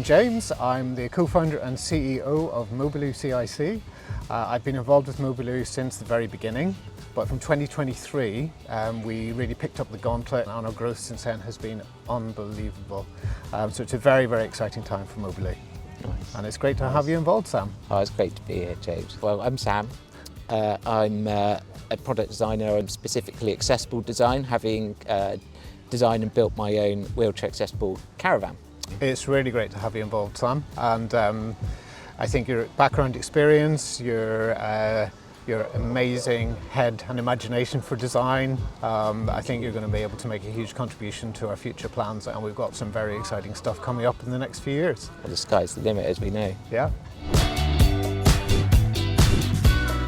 I'm James. I'm the co-founder and CEO of Mobiloo CIC. I've been involved with Mobiloo since the very beginning, but from 2023 we really picked up the gauntlet, and our growth since then has been unbelievable. So it's a very, very exciting time for Mobiloo. Nice. And it's great to have you involved, Sam. Oh, it's great to be here, James. Well, I'm Sam. I'm a product designer in specifically accessible design, having designed and built my own wheelchair accessible caravan. It's really great to have you involved, Sam, and I think your background experience, your amazing head and imagination for design, I think you're going to be able to make a huge contribution to our future plans, and we've got some very exciting stuff coming up in the next few years. Well, the sky's the limit, as we know. Yeah.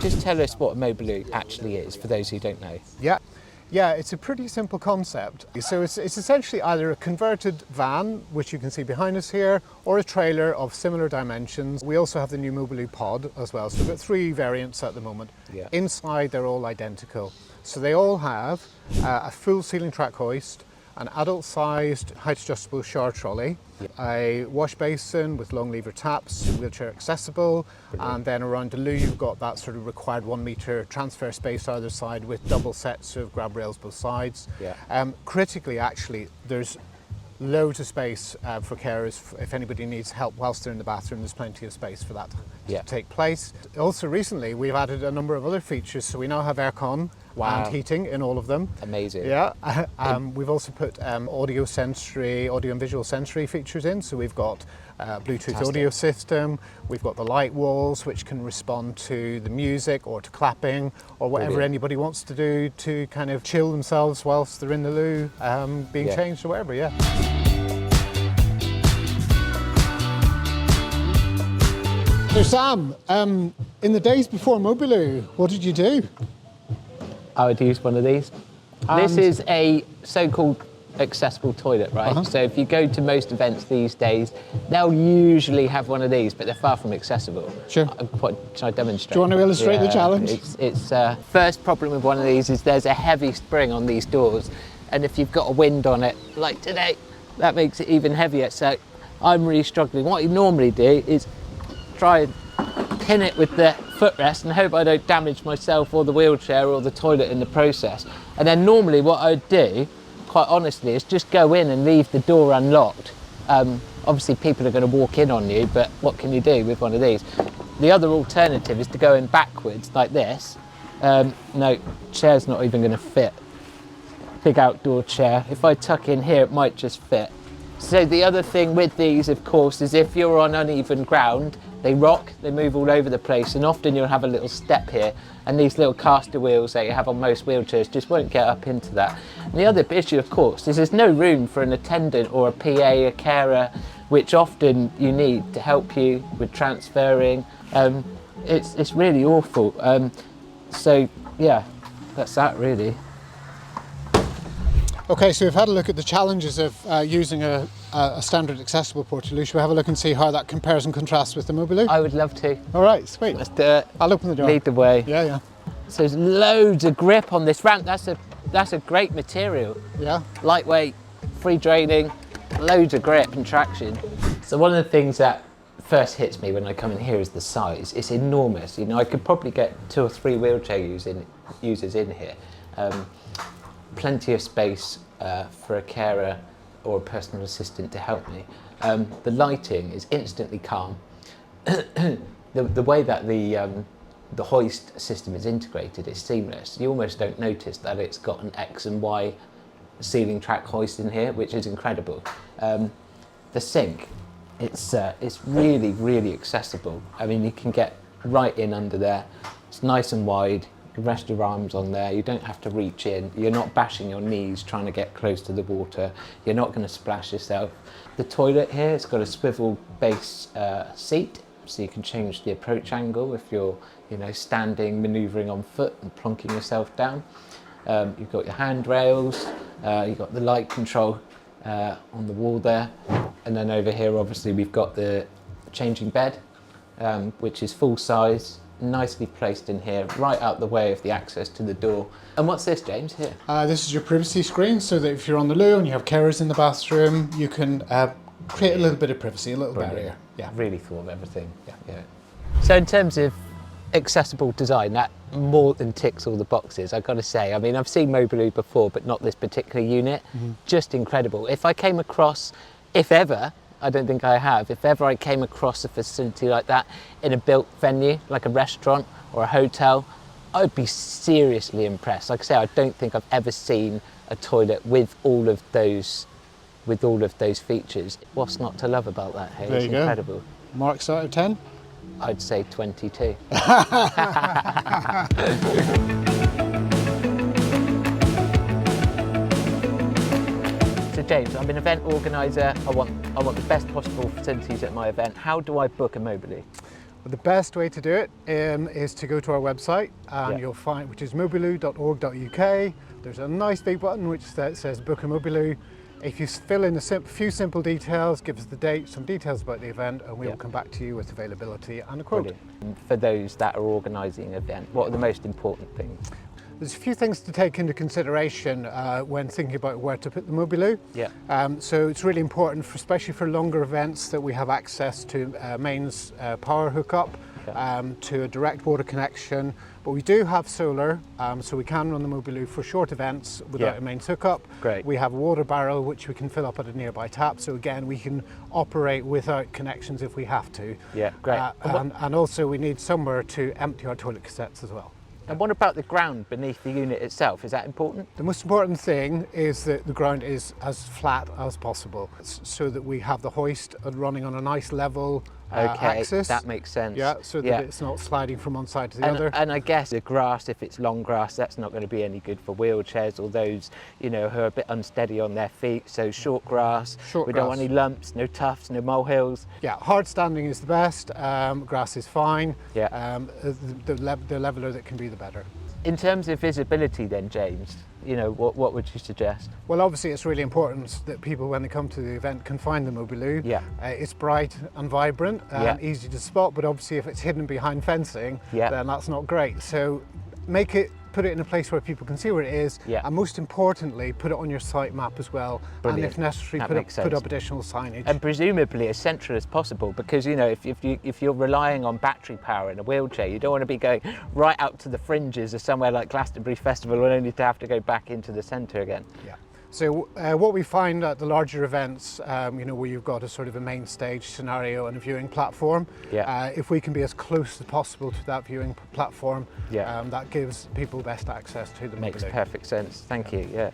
Just tell us what a Mobiloo actually is, for those who don't know. Yeah, it's a pretty simple concept. So it's essentially either a converted van, which you can see behind us here, or a trailer of similar dimensions. We also have the new Mobiloo Pod as well. So we've got 3 variants at the moment. Yeah. Inside, they're all identical. So they all have a full ceiling track hoist, an adult-sized height-adjustable shower trolley, a wash basin with long lever taps, wheelchair accessible, and then around the loo you've got that sort of required 1 metre transfer space either side with double sets of grab rails both sides. Yeah. Critically, actually, there's loads of space for carers. If anybody needs help whilst they're in the bathroom, there's plenty of space for that to take place. Also recently we've added a number of other features, so we now have aircon. Wow. And heating in all of them. Amazing. Yeah. We've also put audio and visual sensory features in. So we've got Bluetooth Fantastic. audio system. We've got the light walls, which can respond to the music or to clapping or whatever Brilliant. anybody wants to do to kind of chill themselves whilst they're in the loo, being changed or whatever. Yeah. So Sam, in the days before Mobiloo, what did you do? I would use one of these. This is a so-called accessible toilet, right? So if you go to most events these days, they'll usually have one of these, but they're far from accessible. Sure. Shall I demonstrate? Do you want to illustrate the challenge? It's first problem with one of these is there's a heavy spring on these doors, and if you've got a wind on it, like today, that makes it even heavier. So I'm really struggling. What you normally do is try and pin it with the footrest and hope I don't damage myself or the wheelchair or the toilet in the process. And then normally what I'd do, quite honestly, is just go in and leave the door unlocked. Obviously people are going to walk in on you, but what can you do with one of these? The other alternative is to go in backwards like this. No, chair's not even going to fit. Big outdoor chair. If I tuck in here, it might just fit. So the other thing with these, of course, is if you're on uneven ground, they rock, they move all over the place, and often you'll have a little step here, and these little caster wheels that you have on most wheelchairs just won't get up into that. And the other issue, of course, is there's no room for an attendant or a PA, a carer, which often you need to help you with transferring. It's really awful. So yeah, that's that really. Okay, so we've had a look at the challenges of using a standard accessible portaloo. Should we have a look and see how that compares and contrasts with the Mobiloo? I would love to. All right, sweet. Let's do it. I'll open the door. Lead the way. Yeah. So there's loads of grip on this ramp. That's a great material. Yeah. Lightweight, free draining, loads of grip and traction. So one of the things that first hits me when I come in here is the size. It's enormous. You know, I could probably get 2 or 3 wheelchair users in here. Plenty of space for a carer or a personal assistant to help me. The lighting is instantly calm. The way that the hoist system is integrated is seamless. You almost don't notice that it's got an X and Y ceiling track hoist in here, which is incredible. The sink, it's really, really accessible. I mean, you can get right in under there. It's nice and wide. You can rest your arms on there, you don't have to reach in, you're not bashing your knees trying to get close to the water, you're not going to splash yourself. The toilet here, it's got a swivel base seat, so you can change the approach angle if you're standing, manoeuvring on foot and plonking yourself down. You've got your handrails, you've got the light control on the wall there, and then over here obviously we've got the changing bed, which is full size, nicely placed in here, right out the way of the access to the door. And what's this, James, here? This is your privacy screen, so that if you're on the loo and you have carers in the bathroom, you can create a little bit of privacy, a little Brilliant. barrier. Yeah. Really thought of everything. Yeah. So in terms of accessible design, that more than ticks all the boxes, I've got to say. I mean, I've seen Mobiloo before, but not this particular unit. Just incredible. If I came across, if ever, I don't think I have, if ever I came across a facility like that in a built venue, like a restaurant or a hotel, I'd be seriously impressed. Like I say, I don't think I've ever seen a toilet with all of those features. What's not to love about that? Hey, There it's you go. incredible. Marks out of 10? I'd say 22. So James, I'm an event organiser. I want the best possible facilities at my event. How do I book a Mobiloo? Well, the best way to do it is to go to our website, and Yeah. you'll find, which is mobiloo.org.uk. There's a nice big button which says book a Mobiloo. If you fill in a few simple details, give us the date, some details about the event, and we will come back to you with availability and a quote. Brilliant. For those that are organising an event, what are the most important things? There's a few things to take into consideration when thinking about where to put the Mobiloo. Yeah. So it's really important, especially for longer events, that we have access to mains power hookup, to a direct water connection. But we do have solar, so we can run the Mobiloo for short events without a mains hookup. Great. We have a water barrel which we can fill up at a nearby tap. So again, we can operate without connections if we have to. Yeah, great. And also we need somewhere to empty our toilet cassettes as well. And what about the ground beneath the unit itself? Is that important? The most important thing is that the ground is as flat as possible, so that we have the hoist running on a nice level axis. That makes sense. Yeah, so that it's not sliding from one side to the other. And I guess the grass, if it's long grass, that's not going to be any good for wheelchairs or those, who are a bit unsteady on their feet. So short grass. Short we grass. don't want any lumps, no tufts, no molehills. Yeah, hard standing is the best. Grass is fine. Yeah. The leveler that can be the better. In terms of visibility then, James, what would you suggest? Well, obviously it's really important that people, when they come to the event, can find the Mobiloo. Yeah. It's bright and vibrant and easy to spot, but obviously if it's hidden behind fencing, then that's not great. So put it in a place where people can see where it is, and most importantly, put it on your site map as well. Brilliant. And if necessary, put up additional signage. And presumably as central as possible, because if you're relying on battery power in a wheelchair, you don't want to be going right out to the fringes of somewhere like Glastonbury Festival and only to have to go back into the centre again. Yeah. So what we find at the larger events, where you've got a sort of a main stage scenario and a viewing platform, if we can be as close as possible to that viewing platform, that gives people best access to the Mobiloo. Makes perfect sense. Thank you. Yeah.